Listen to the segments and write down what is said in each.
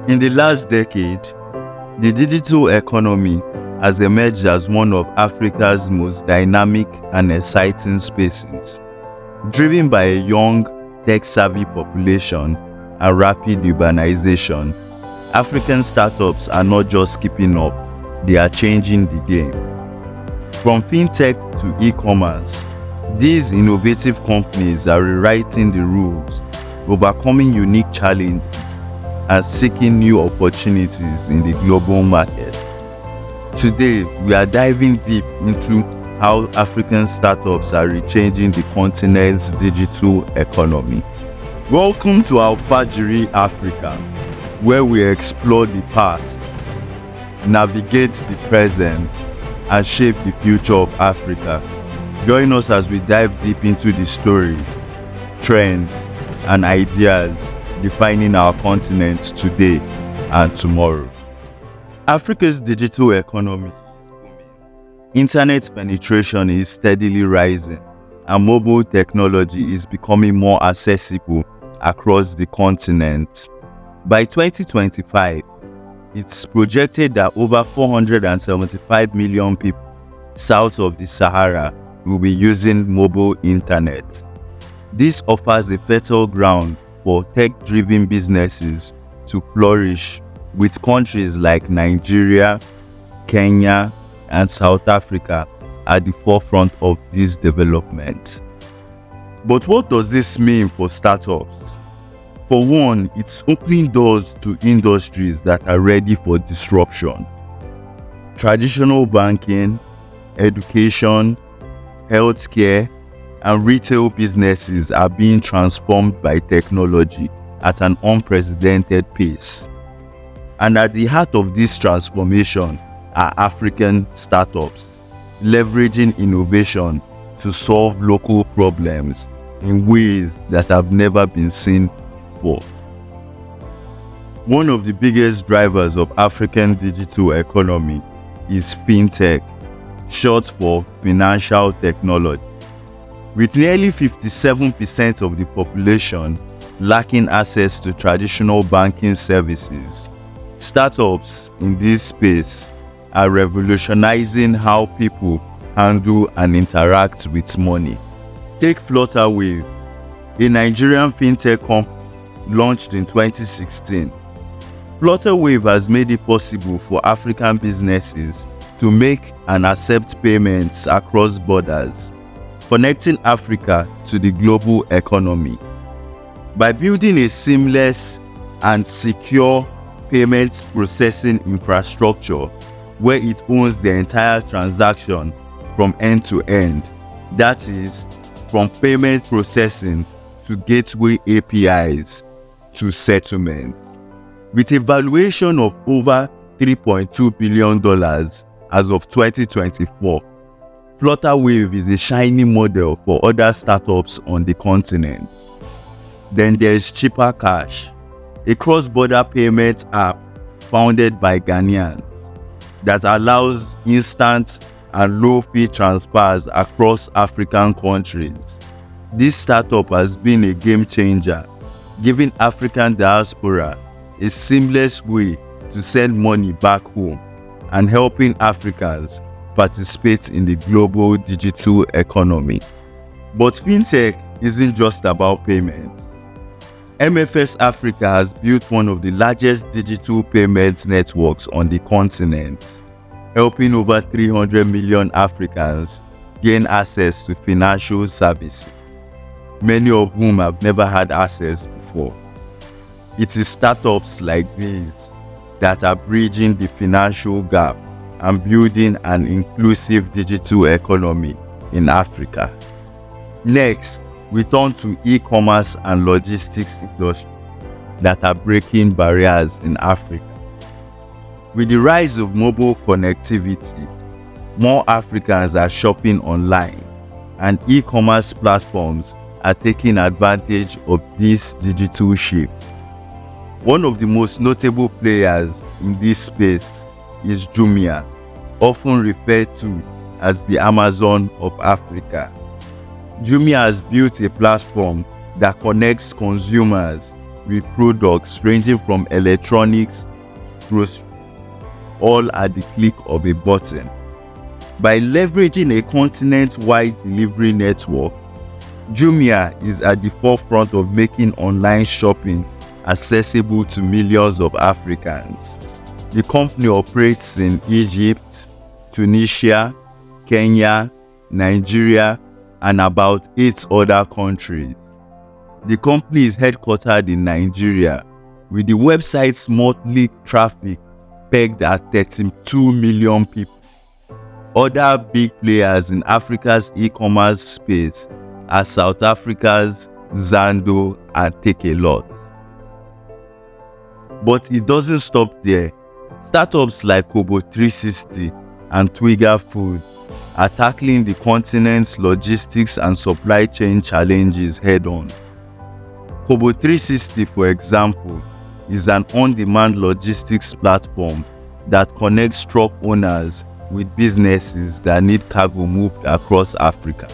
In the last decade, the digital economy has emerged as one of Africa's most dynamic and exciting spaces. Driven by a young, tech-savvy population and rapid urbanization, African startups are not just keeping up, they are changing the game. From fintech to e-commerce, these innovative companies are rewriting the rules, overcoming unique challenges, and seeking new opportunities in the global market. Today, we are diving deep into how African startups are rechanging the continent's digital economy. Welcome to Alfajiri Africa, where we explore the past, navigate the present, and shape the future of Africa. Join us as we dive deep into the story, trends, and ideas defining our continent today and tomorrow. Africa's digital economy is booming. Internet penetration is steadily rising, and mobile technology is becoming more accessible across the continent. By 2025, it's projected that over 475 million people south of the Sahara will be using mobile internet. This offers a fertile ground for tech-driven businesses to flourish, with countries like Nigeria, Kenya, and South Africa at the forefront of this development. But what does this mean for startups? For one, it's opening doors to industries that are ready for disruption. Traditional banking, education, healthcare, and retail businesses are being transformed by technology at an unprecedented pace. And at the heart of this transformation are African startups, leveraging innovation to solve local problems in ways that have never been seen before. One of the biggest drivers of African digital economy is Fintech, short for financial technology. With nearly 57% of the population lacking access to traditional banking services, startups in this space are revolutionizing how people handle and interact with money. Take Flutterwave, a Nigerian fintech company launched in 2016. Flutterwave has made it possible for African businesses to make and accept payments across borders, connecting Africa to the global economy. By building a seamless and secure payment processing infrastructure where it owns the entire transaction from end to end, that is, from payment processing to gateway APIs to settlements. With a valuation of over $3.2 billion as of 2024, Flutterwave is a shining model for other startups on the continent. Then there is Cheaper Cash, a cross-border payment app founded by Ghanaians that allows instant and low-fee transfers across African countries. This startup has been a game changer, giving African diaspora a seamless way to send money back home and helping Africans participate in the global digital economy. But fintech isn't just about payments. MSF Africa has built one of the largest digital payments networks on the continent, helping over 300 million Africans gain access to financial services, many of whom have never had access before. It is startups like these that are bridging the financial gap and building an inclusive digital economy in Africa. Next, we turn to e-commerce and logistics industries that are breaking barriers in Africa. With the rise of mobile connectivity, more Africans are shopping online, and e-commerce platforms are taking advantage of this digital shift. One of the most notable players in this space is Jumia, often referred to as the Amazon of Africa. Jumia has built a platform that connects consumers with products ranging from electronics to groceries, all at the click of a button. By leveraging a continent-wide delivery network, Jumia is at the forefront of making online shopping accessible to millions of Africans. The company operates in Egypt, Tunisia, Kenya, Nigeria, and about 8 other countries. The company is headquartered in Nigeria, with the website's monthly traffic pegged at 32 million people. Other big players in Africa's e-commerce space are South Africa's Zando and Takealot. But it doesn't stop there. Startups like Kobo360 and Twiga Foods are tackling the continent's logistics and supply chain challenges head-on. Kobo360, for example, is an on-demand logistics platform that connects truck owners with businesses that need cargo moved across Africa.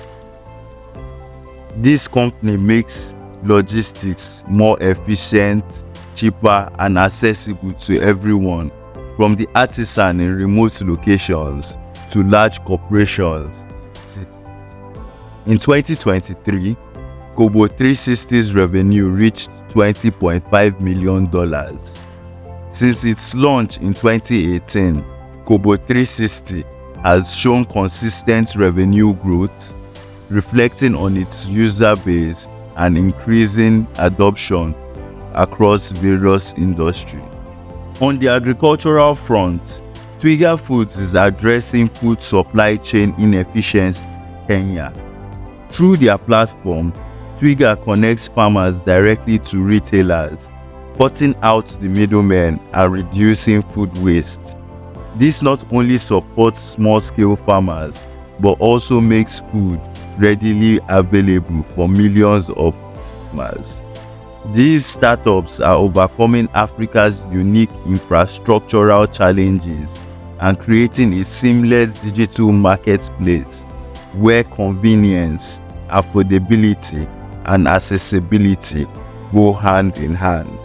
This company makes logistics more efficient, cheaper, and accessible to everyone, from the artisan in remote locations to large corporations. In 2023, Kobo360's revenue reached $20.5 million. Since its launch in 2018, Kobo360 has shown consistent revenue growth, reflecting on its user base and increasing adoption across various industries. On the agricultural front, Twiga Foods is addressing food supply chain inefficiencies in Kenya. Through their platform, Twiga connects farmers directly to retailers, cutting out the middlemen and reducing food waste. This not only supports small-scale farmers, but also makes food readily available for millions of farmers. These startups are overcoming Africa's unique infrastructural challenges and creating a seamless digital marketplace where convenience, affordability, and accessibility go hand in hand.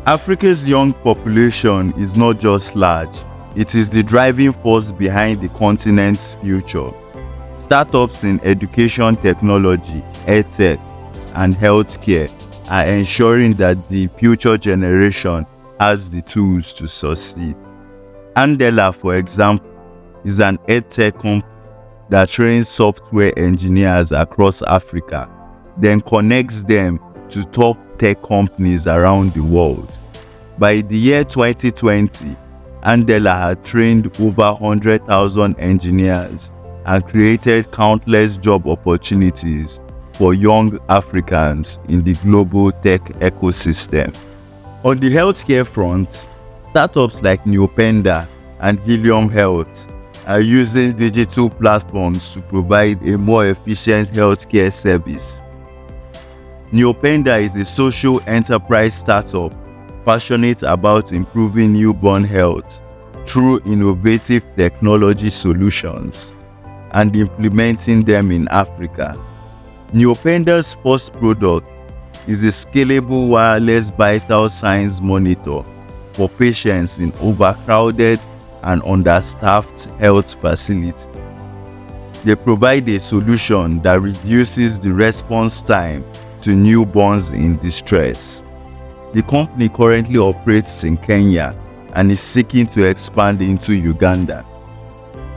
Africa's young population is not just large, it is the driving force behind the continent's future. Startups in education technology, edtech, and healthcare are ensuring that the future generation has the tools to succeed. Andela, for example, is an edtech company that trains software engineers across Africa, then connects them to top tech companies around the world. By the year 2020, Andela had trained over 100,000 engineers and created countless job opportunities for young Africans in the global tech ecosystem. On the healthcare front, startups like Neopenda and Helium Health are using digital platforms to provide a more efficient healthcare service. Neopenda is a social enterprise startup passionate about improving newborn health through innovative technology solutions and implementing them in Africa. Neopenda's first product is a scalable wireless vital signs monitor for patients in overcrowded and understaffed health facilities. They provide a solution that reduces the response time to newborns in distress. The company currently operates in Kenya and is seeking to expand into Uganda.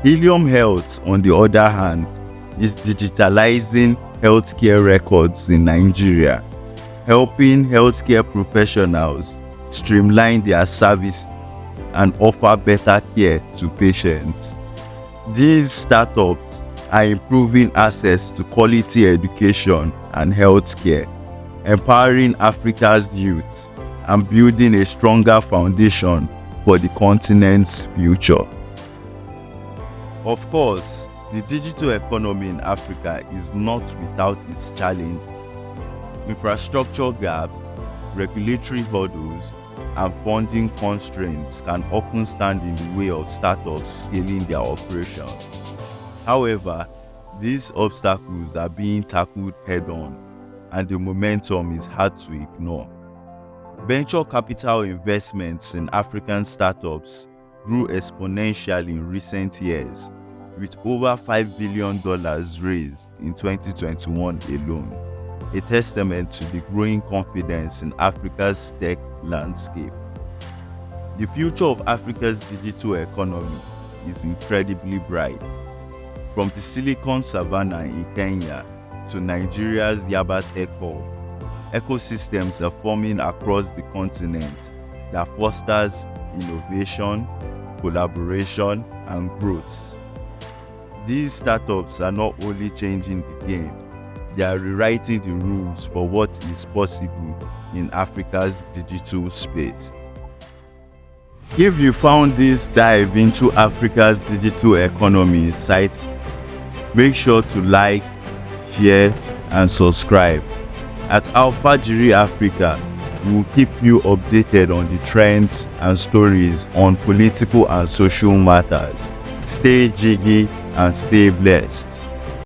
Helium Health, on the other hand, is digitalizing healthcare records in Nigeria, helping healthcare professionals streamline their services and offer better care to patients. These startups are improving access to quality education and healthcare, empowering Africa's youth and building a stronger foundation for the continent's future. Of course, the digital economy in Africa is not without its challenges. Infrastructure gaps, regulatory hurdles, and funding constraints can often stand in the way of startups scaling their operations. However, these obstacles are being tackled head-on, and the momentum is hard to ignore. Venture capital investments in African startups grew exponentially in recent years, with over $5 billion raised in 2021 alone, a testament to the growing confidence in Africa's tech landscape. The future of Africa's digital economy is incredibly bright. From the Silicon Savannah in Kenya to Nigeria's Yaba Tech Hub, ecosystems are forming across the continent that fosters innovation, collaboration, and growth. These startups are not only changing the game, they are rewriting the rules for what is possible in Africa's digital space. If you found this dive into Africa's digital economy insightful, make sure to like, share, and subscribe. At Alfajiri Africa, we will keep you updated on the trends and stories on political and social matters. Stay jiggy and stay blessed.